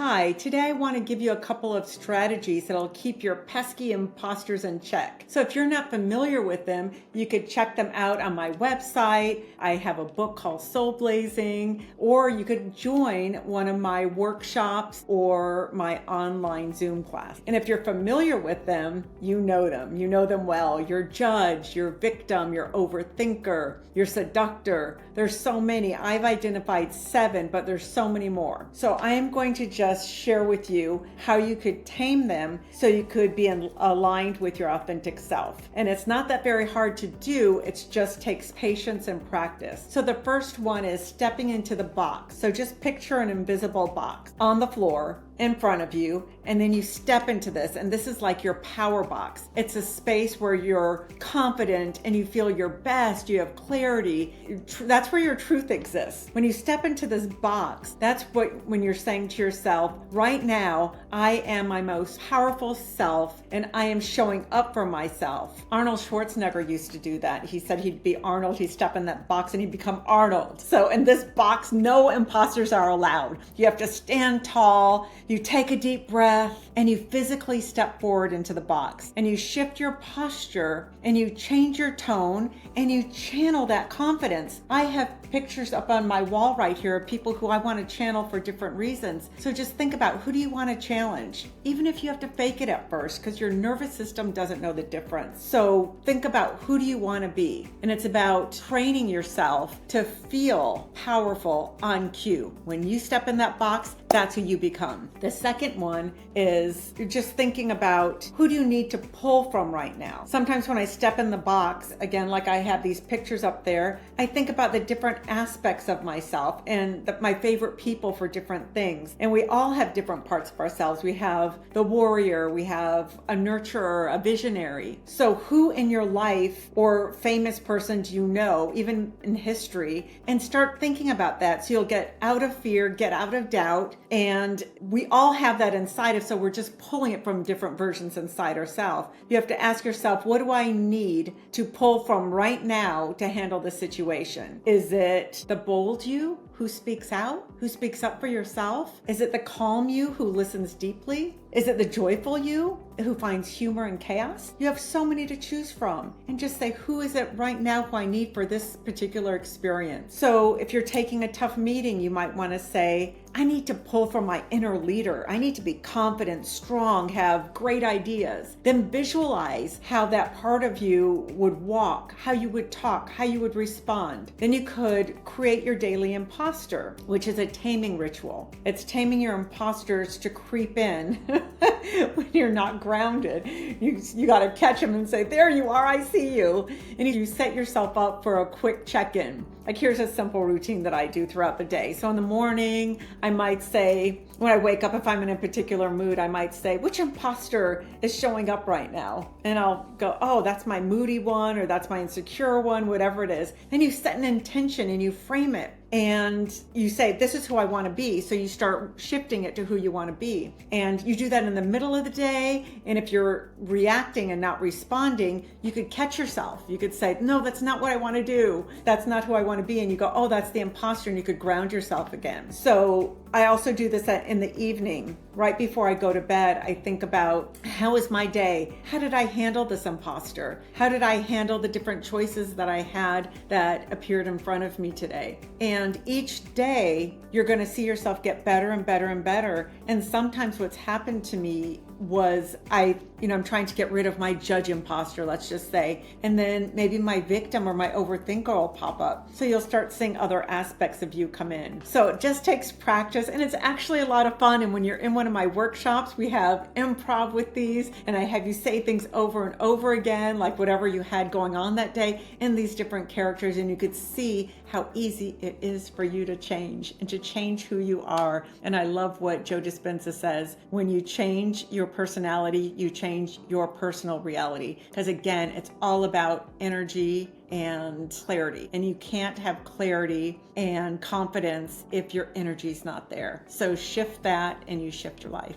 Hi, today I want to give you a couple of strategies that'll keep your pesky imposters in check. So if you're not familiar with them, you could check them out on my website. I have a book called Soulblazing, or you could join one of my workshops or my online Zoom class. And if you're familiar with them, you know them well. Your judge, your victim, your overthinker, your seductor. There's so many. I've identified 7, but there's so many more. So I am going to just share with you how you could tame them so you could be aligned with your authentic self. And it's not that very hard to do. It just takes patience and practice. So the first one is stepping into the box. So just picture an invisible box on the floor in front of you, and then you step into this, and this is like your power box. It's a space where you're confident and you feel your best, you have clarity. That's where your truth exists. When you step into this box, that's when you're saying to yourself, right now, I am my most powerful self and I am showing up for myself. Arnold Schwarzenegger used to do that. He said he'd be Arnold, he'd step in that box and he'd become Arnold. So in this box, no imposters are allowed. You have to stand tall, you take a deep breath, and you physically step forward into the box. And you shift your posture, and you change your tone, and you channel that confidence. I have pictures up on my wall right here of people who I want to channel for different reasons. So just think about, who do you want to challenge? Even if you have to fake it at first, because your nervous system doesn't know the difference. So think about, who do you want to be? And it's about training yourself to feel powerful on cue. When you step in that box, that's who you become. The second one is just thinking about, who do you need to pull from right now? Sometimes when I step in the box, again, like I have these pictures up there, I think about the different aspects of myself and my favorite people for different things. And we all have different parts of ourselves. We have the warrior, we have a nurturer, a visionary. So who in your life or famous person do you know, even in history, and start thinking about that so you'll get out of fear, get out of doubt. And we all have that inside us, so we're just pulling it from different versions inside ourselves. You have to ask yourself, what do I need to pull from right now to handle the situation? Is it the bold you who speaks out, who speaks up for yourself? Is it the calm you who listens deeply? Is it the joyful you who finds humor in chaos? You have so many to choose from, and just say, who is it right now who I need for this particular experience? So if you're taking a tough meeting, you might want to say, I need to pull from my inner leader. I need to be confident, strong, have great ideas. Then visualize how that part of you would walk, how you would talk, how you would respond. Then you could create your daily imposter, which is a taming ritual. It's taming your imposters to creep in when you're not grounded. You got to catch them and say, there you are, I see you. And you set yourself up for a quick check-in. Like, here's a simple routine that I do throughout the day. So in the morning, I might say, when I wake up, if I'm in a particular mood, I might say, which imposter is showing up right now? And I'll go, oh, that's my moody one, or that's my insecure one, whatever it is. And you set an intention and you frame it. And you say, this is who I want to be. So you start shifting it to who you want to be. And you do that in the middle of the day. And if you're reacting and not responding, you could catch yourself. You could say, no, that's not what I want to do. That's not who I want to be. And you go, oh, that's the imposter. And you could ground yourself again. So I also do this in the evening. Right before I go to bed, I think about, how was my day? How did I handle this imposter? How did I handle the different choices that I had that appeared in front of me today? And each day, you're going to see yourself get better and better and better. And sometimes what's happened to me was I'm trying to get rid of my judge imposter, let's just say. And then maybe my victim or my overthinker will pop up. So you'll start seeing other aspects of you come in. So it just takes practice, and it's actually a lot of fun. And when you're in one of my workshops, we have improv with these, and I have you say things over and over again, like whatever you had going on that day in these different characters. And you could see how easy it is for you to change and to change who you are. And I love what Joe Dispenza says, when you change your personality, you change your personal reality. Because again, it's all about energy and clarity. And you can't have clarity and confidence if your energy is not there. So shift that and you shift your life.